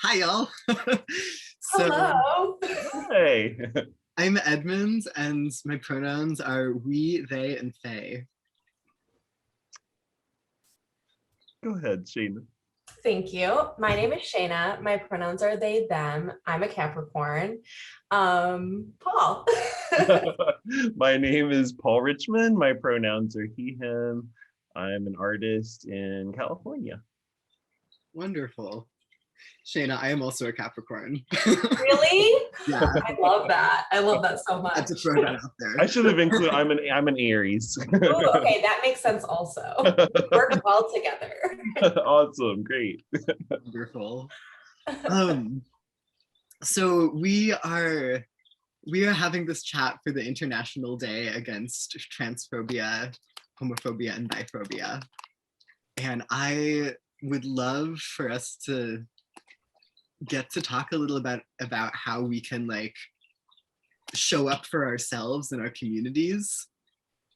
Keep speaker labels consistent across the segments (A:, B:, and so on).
A: Hi, y'all. So
B: Hello.
C: Hey,
A: I'm Edmund, and my pronouns are we, they, and they.
C: go ahead, Sheena.
B: Thank you. My name is Shayna. My pronouns are they, them. I'm a Capricorn. Paul.
C: My name is Paul Richmond. My pronouns are he, him. I'm an artist in California.
A: Wonderful. Shayna, I am also a Capricorn.
B: Really?
A: Yeah,
B: I love that. I love that so
A: I
B: much.
A: had to throw that out there.
C: I should have included. I'm an Aries.
B: Ooh, okay, that makes sense also. Work well together.
C: Awesome, great.
A: Wonderful. So we are having this chat for the International Day Against Transphobia, Homophobia, and Biphobia. And I would love for us to get to talk a little about how we can like show up for ourselves and our communities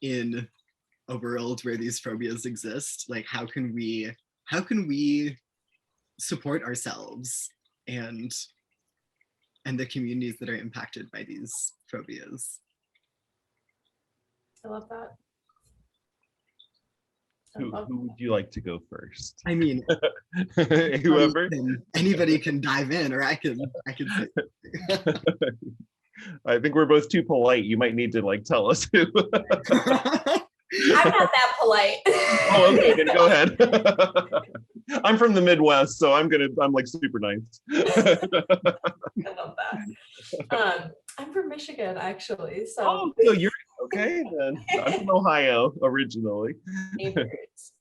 A: in a world where these phobias exist. Like how can we support ourselves and the communities that are impacted by these phobias?
B: I love that.
C: Who would you like to go first?
A: I mean,
C: Whoever.
A: Anybody can dive in, or I can say.
C: I think we're both too polite. You might need to like tell us who.
B: I'm not that polite.
C: Oh, okay, then go ahead. I'm from the Midwest, so I'm like super nice.
B: I love that. I'm from Michigan, actually. So,
C: oh, so you're okay then. I'm from Ohio originally.
B: neighbors.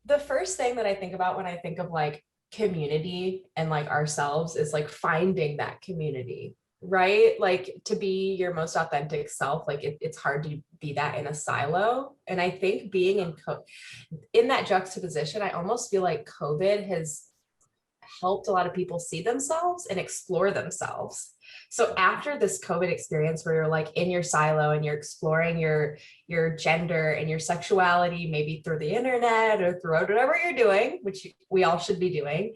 B: The first thing that I think about when I think of like community and like ourselves is like finding that community, right? Like to be your most authentic self, like it's hard to be that in a silo. And I think being in that juxtaposition, I almost feel like COVID has helped a lot of people see themselves and explore themselves. So after this COVID experience where you're like in your silo and you're exploring your gender and your sexuality, maybe through the internet or throughout whatever you're doing, which we all should be doing,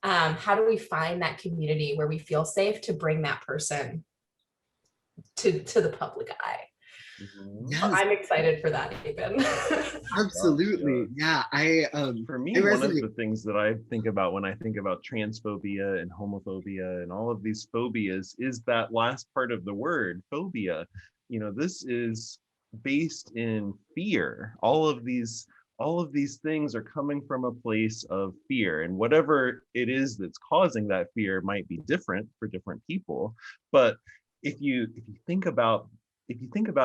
B: how do we find that community where we feel safe to bring that person to the public eye?
A: Yes.
B: So I'm excited for that even.
A: Absolutely. Yeah.
C: For me, one of the things that I think about when I think about transphobia and homophobia and all of these phobias is that last part of the word, phobia. You know, this is based in fear. All of these things are coming from a place of fear, and whatever it is that's causing that fear might be different for different people. But if you think about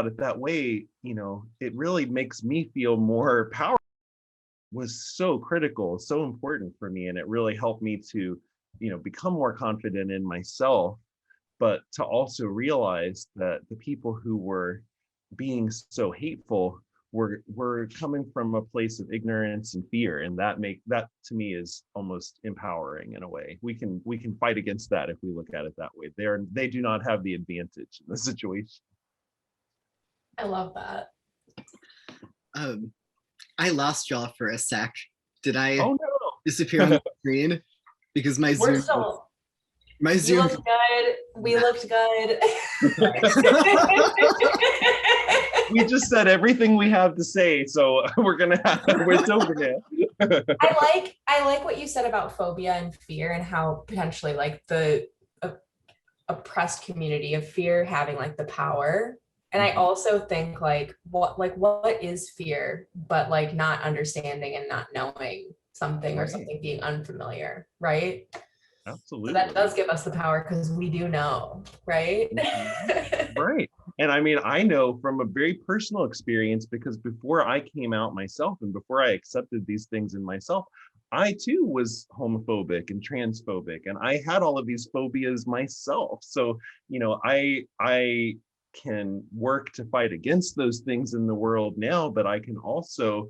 C: it that way, you know, it really makes me feel more powerful. Was so critical, so important for me, and it really helped me to, you know, become more confident in myself, but to also realize that the people who were being so hateful were coming from a place of ignorance and fear, and that to me is almost empowering in a way. We can fight against that if we look at it that way. They do not have the advantage in the situation.
B: I love that.
A: I lost y'all for a sec. Did I
C: Oh no.
A: disappear on the screen? Because my Zoom.
B: You looked good. We looked good.
C: We just said everything we have to say, so it's over now.
B: I like what you said about phobia and fear and how potentially like the oppressed community of fear having like the power. And I also think like what is fear, but like not understanding and not knowing something or something being unfamiliar, right?
C: Absolutely.
B: So that does give us the power because we do know, right?
C: Right. And I mean, I know from a very personal experience, because before I came out myself and before I accepted these things in myself, I too was homophobic and transphobic, and I had all of these phobias myself. So, you know, I can work to fight against those things in the world now, but I can also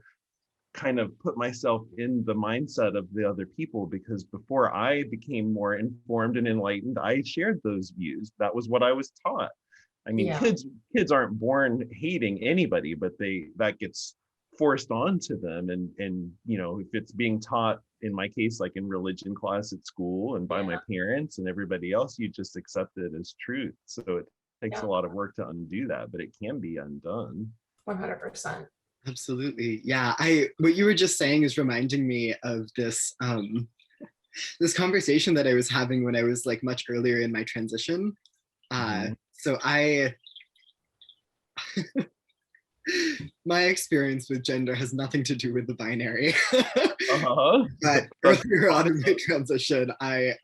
C: kind of put myself in the mindset of the other people, because before I became more informed and enlightened, I shared those views. That was what I was taught. I mean, kids aren't born hating anybody, but that gets forced onto them, and you know, if it's being taught in my case, like in religion class at school and by my parents and everybody else, you just accept it as truth. So it takes a lot of work to undo that, but it can be undone.
B: 100%.
A: Absolutely. Yeah. What you were just saying is reminding me of this this conversation that I was having when I was like much earlier in my transition. So my experience with gender has nothing to do with the binary. But earlier on in my transition, I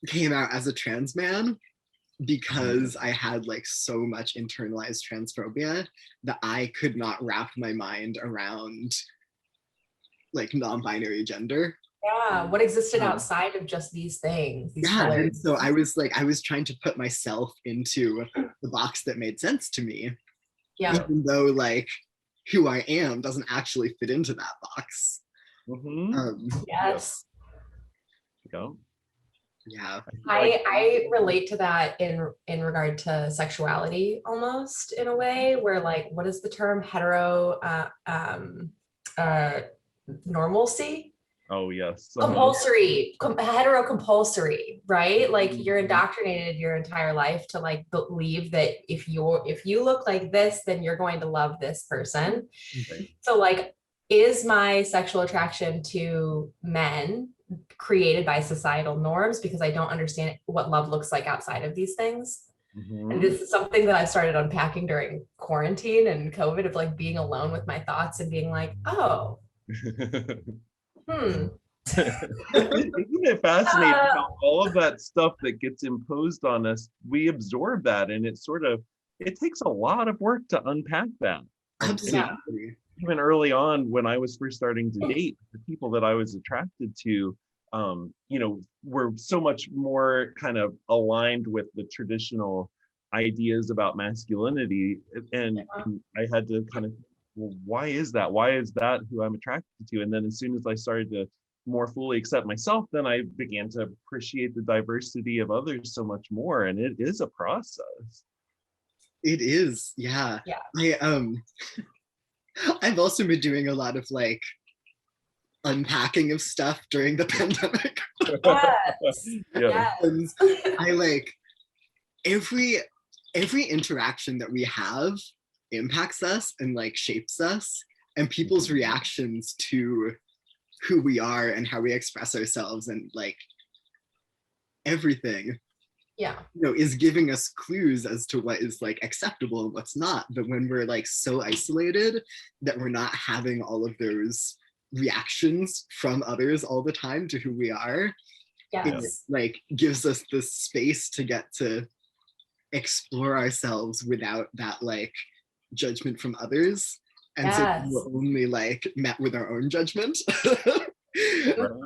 A: came out as a trans man because I had like so much internalized transphobia that I could not wrap my mind around like non-binary gender.
B: Yeah, what existed outside of just these things, these
A: and so I was trying to put myself into the box that made sense to me, even though like who I am doesn't actually fit into that box.
B: Yes.
A: Yeah.
B: I relate to that in regard to sexuality, almost in a way where like, what is the term? Normalcy?
C: Oh yes.
B: Compulsory, hetero compulsory, right? Like you're indoctrinated your entire life to like believe that if you look like this, then you're going to love this person. So like, is my sexual attraction to men created by societal norms because I don't understand what love looks like outside of these things? And this is something that I started unpacking during quarantine and COVID, of like being alone with my thoughts and being like, oh,
C: Isn't it fascinating how all of that stuff that gets imposed on us, we absorb that, and it takes a lot of work to unpack that.
A: Absolutely.
C: Even early on, when I was first starting to date, the people that I was attracted to, were so much more kind of aligned with the traditional ideas about masculinity, and I had to kind of, well, why is that? Why is that who I'm attracted to? And then as soon as I started to more fully accept myself, then I began to appreciate the diversity of others so much more. And it is a process.
A: It is, yeah. I've also been doing a lot of like unpacking of stuff during the pandemic. And I like every interaction that we have impacts us and like shapes us, and people's reactions to who we are and how we express ourselves and like everything is giving us clues as to what is like acceptable and what's not. But when we're like so isolated that we're not having all of those reactions from others all the time to who we are, it like gives us this space to get to explore ourselves without that like judgment from others. And so we're only like met with our own judgment.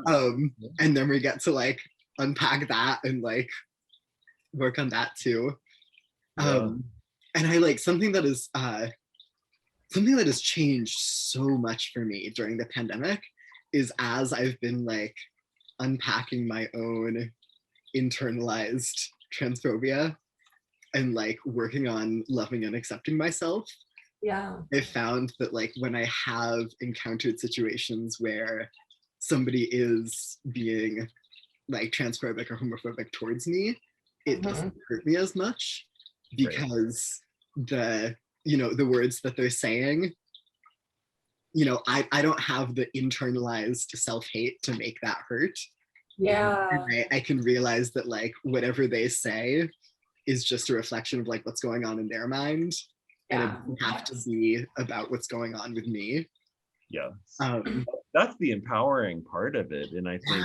A: And then we get to like unpack that and like work on that too. And I like something that has changed so much for me during the pandemic is as I've been like unpacking my own internalized transphobia and like working on loving and accepting myself. I found that like when I have encountered situations where somebody is being like transphobic or homophobic towards me, it doesn't hurt me as much because the words that they're saying, I don't have the internalized self-hate to make that hurt. I can realize that like whatever they say is just a reflection of like what's going on in their mind, and it doesn't have to be about what's going on with me.
C: That's the empowering part of it. And I think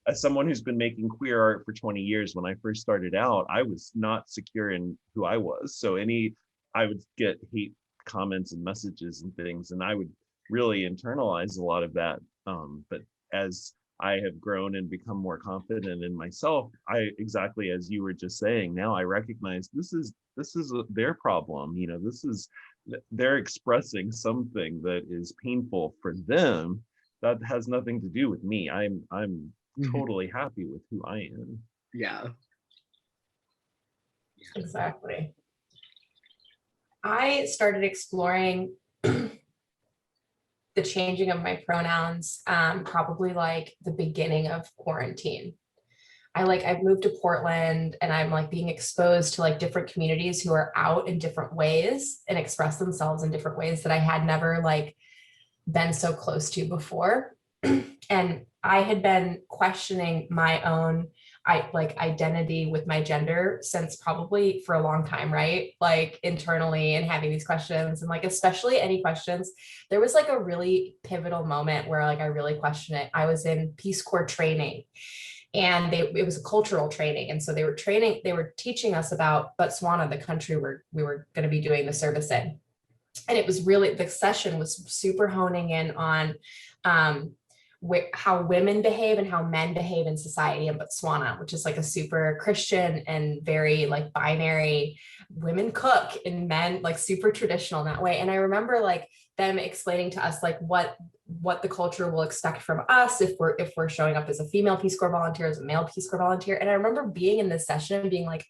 C: as someone who's been making queer art for 20 years, when I first started out, I was not secure in who I was. So I would get hate comments and messages and things, and I would really internalize a lot of that. But as I have grown and become more confident in myself, exactly as you were just saying, now I recognize this is their problem. They're expressing something that is painful for them that has nothing to do with me. I'm totally happy with who I am.
B: Exactly. I started exploring the changing of my pronouns, probably like the beginning of quarantine. I've moved to Portland and I'm like being exposed to like different communities who are out in different ways and express themselves in different ways that I had never like been so close to before. And I had been questioning my own identity with my gender since probably for a long time, right? Like internally, and having these questions, and like especially any questions. There was like a really pivotal moment where like I really questioned it. I was in Peace Corps training, and it was a cultural training, and so they were teaching us about Botswana, the country where we were going to be doing the service in. And it was really, the session was super honing in on how women behave and how men behave in society in Botswana, which is like a super Christian and very like binary, women cook and men like super traditional in that way. And I remember like them explaining to us like what the culture will expect from us if we're showing up as a female Peace Corps volunteer, as a male Peace Corps volunteer. And I remember being in this session and being like,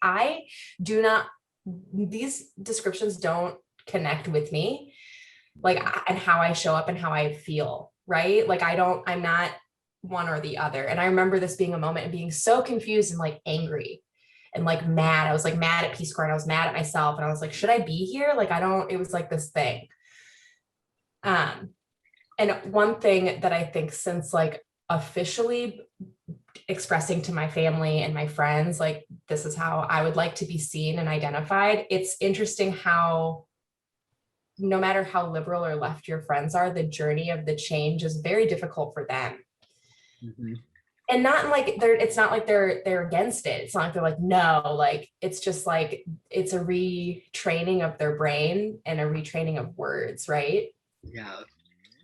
B: these descriptions don't connect with me, like, and how I show up and how I feel, right? Like I'm not one or the other. And I remember this being a moment and being so confused and like angry and like mad. I was like mad at Peace Corps, and I was mad at myself, and I was like, should I be here? Like, it was like this thing. And one thing that I think, since like officially expressing to my family and my friends, like, this is how I would like to be seen and identified, it's interesting how no matter how liberal or left your friends are, the journey of the change is very difficult for them.
A: Mm-hmm.
B: And not like it's not like they're against it. It's not like they're like, no, like, it's just like, it's a retraining of their brain and a retraining of words, right?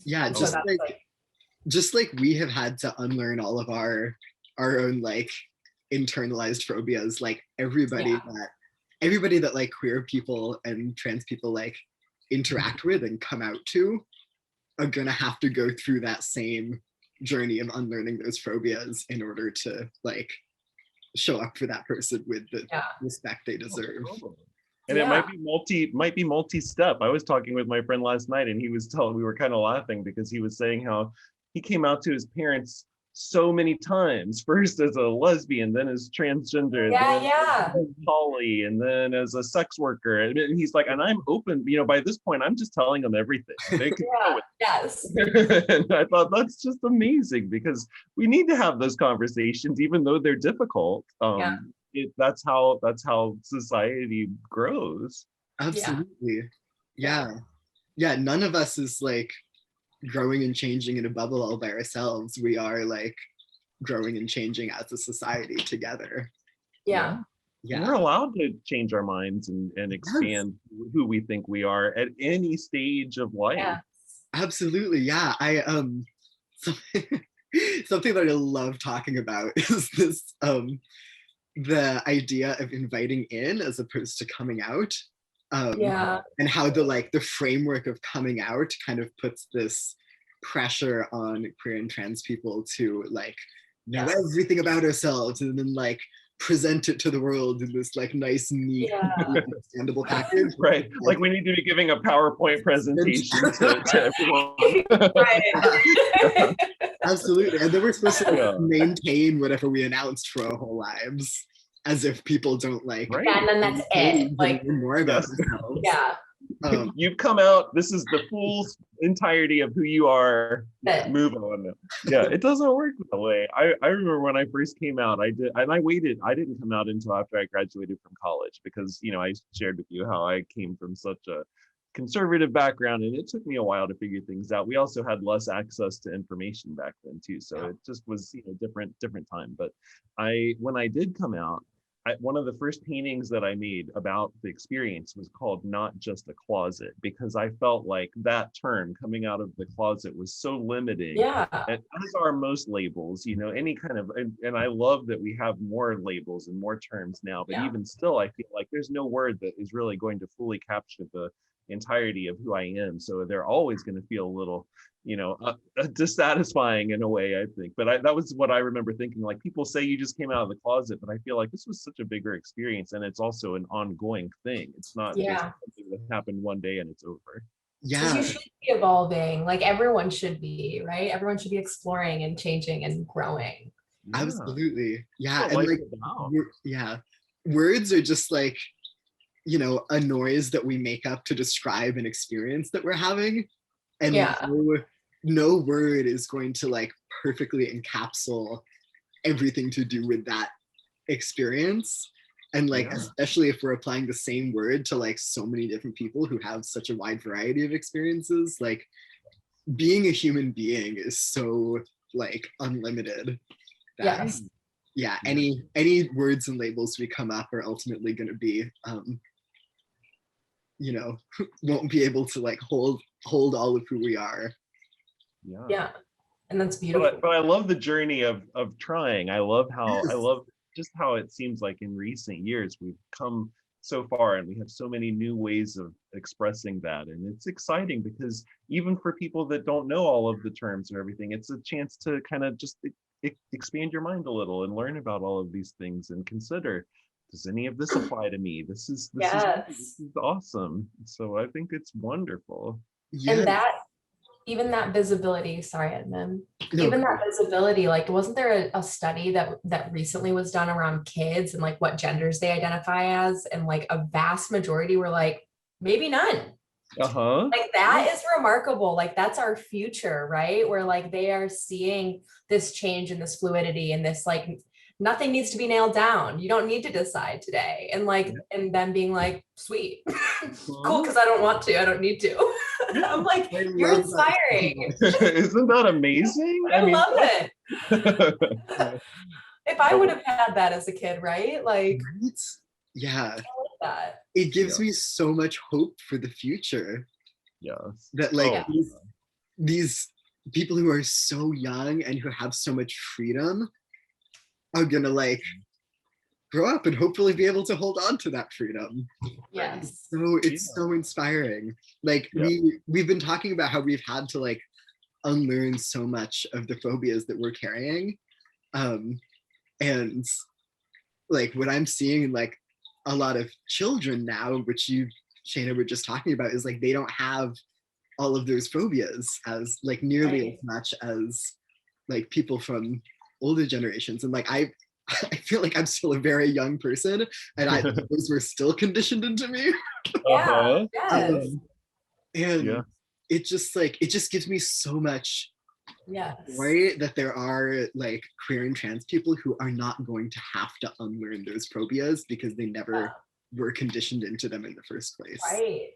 A: Yeah, just like we have had to unlearn all of our own like internalized phobias, like everybody that like queer people and trans people like interact with and come out to are gonna have to go through that same journey of unlearning those phobias in order to like show up for that person with the respect they deserve.
C: And it might be multi-step. I was talking with my friend last night, and we were kind of laughing because he was saying how he came out to his parents so many times, first as a lesbian, then as transgender, then as poly, and then as a sex worker. And he's like, and I'm open, by this point, I'm just telling them everything. They can go with it. And I thought that's just amazing, because we need to have those conversations, even though they're difficult. That's how society grows.
A: Absolutely. Yeah. None of us is like growing and changing in a bubble all by ourselves. We are like growing and changing as a society together.
C: We're allowed to change our minds and expand who we think we are at any stage of life.
A: Absolutely. I something that I love talking about is this the idea of inviting in as opposed to coming out, and how the framework of coming out kind of puts this pressure on queer and trans people to like know everything about ourselves and then like present it to the world in this like nice, neat, understandable package.
C: Right, like we need to be giving a PowerPoint presentation to everyone.
A: Right. Absolutely. And then we're supposed to like, maintain whatever we announced for our whole lives, as if people don't like.
B: And then that's it. Like
A: more about themselves.
C: You've come out. This is the full entirety of who you are. Move on. It doesn't work that way. I remember when I first came out, I waited. I didn't come out until after I graduated from college, because I shared with you how I came from such a conservative background, and it took me a while to figure things out. We also had less access to information back then too, so it just was different time. But when I did come out, one of the first paintings that I made about the experience was called Not Just a Closet, because I felt like that term, coming out of the closet, was so limiting. And as are most labels, any kind of, and I love that we have more labels and more terms now, but even still, I feel like there's no word that is really going to fully capture the entirety of who I am. So they're always going to feel a little, dissatisfying in a way, I think. But that was what I remember thinking, like, people say you just came out of the closet, but I feel like this was such a bigger experience, and it's also an ongoing thing. It's not just something that happened one day and it's over.
A: Yeah,
B: you should be evolving, like everyone should be, right? Everyone should be exploring and changing and growing.
C: Yeah.
A: absolutely. Yeah,
C: What
A: and
C: life
A: like,
C: is about.
A: yeah, words are just like, you know, a noise that we make up to describe an experience that we're having, and
B: Yeah.
A: no word is going to like perfectly encapsulate everything to do with that experience. And like,
C: Yeah.
A: especially if we're applying the same word to like so many different people who have such a wide variety of experiences, like being a human being is so like unlimited that
B: Yes.
A: yeah,
C: Yeah.
A: any words and labels we come up are ultimately going to be you know, won't be able to like hold all of who we are.
C: Yeah.
B: Yeah. And that's beautiful.
C: But I love the journey of trying. I love how
A: Yes.
C: I love just how it seems like in recent years we've come so far and we have so many new ways of expressing that, and it's exciting because even for people that don't know all of the terms and everything, it's a chance to kind of just expand your mind a little and learn about all of these things and consider, does any of this apply to me? This is
B: Yes.
C: awesome. So I think it's wonderful.
A: Yes.
B: And that, even that visibility, sorry, Edmund,
A: No,
B: even that visibility, like, wasn't there a study that recently was done around kids and like what genders they identify as? And like a vast majority were like, maybe none.
C: Uh-huh.
B: Like that is remarkable. Like that's our future, right? Where like they are seeing this change and this fluidity and this like nothing needs to be nailed down. You don't need to decide today. And like, and then being like, sweet, cool, because I don't want to, I don't need to. I'm like,
A: I
B: you're
A: love that so
B: inspiring.
A: much.
C: Isn't that amazing?
B: I love it.
A: Yeah.
B: If I would have had that as a kid, right? Like
A: Right? Yeah,
B: I like that.
A: it gives
C: Yeah.
A: me so much hope for the future
C: Yes.
A: that like
B: Yeah.
A: these people who are so young and who have so much freedom are gonna like grow up and hopefully be able to hold on to that freedom.
B: Yes.
A: So it's so inspiring. Like
C: Yeah.
A: we've been talking about how we've had to like unlearn so much of the phobias that we're carrying. And like what I'm seeing in like a lot of children now, which you, Shayna, were just talking about, is like they don't have all of those phobias as like nearly as much as like people from older generations. And like I feel like I'm still a very young person, and those were still conditioned into me.
C: Uh-huh.
B: Yes.
A: And
C: Yeah.
A: it just gives me so much
B: Yes.
A: joy that there are like queer and trans people who are not going to have to unlearn those phobias because they never were conditioned into them in the first place.
B: Right.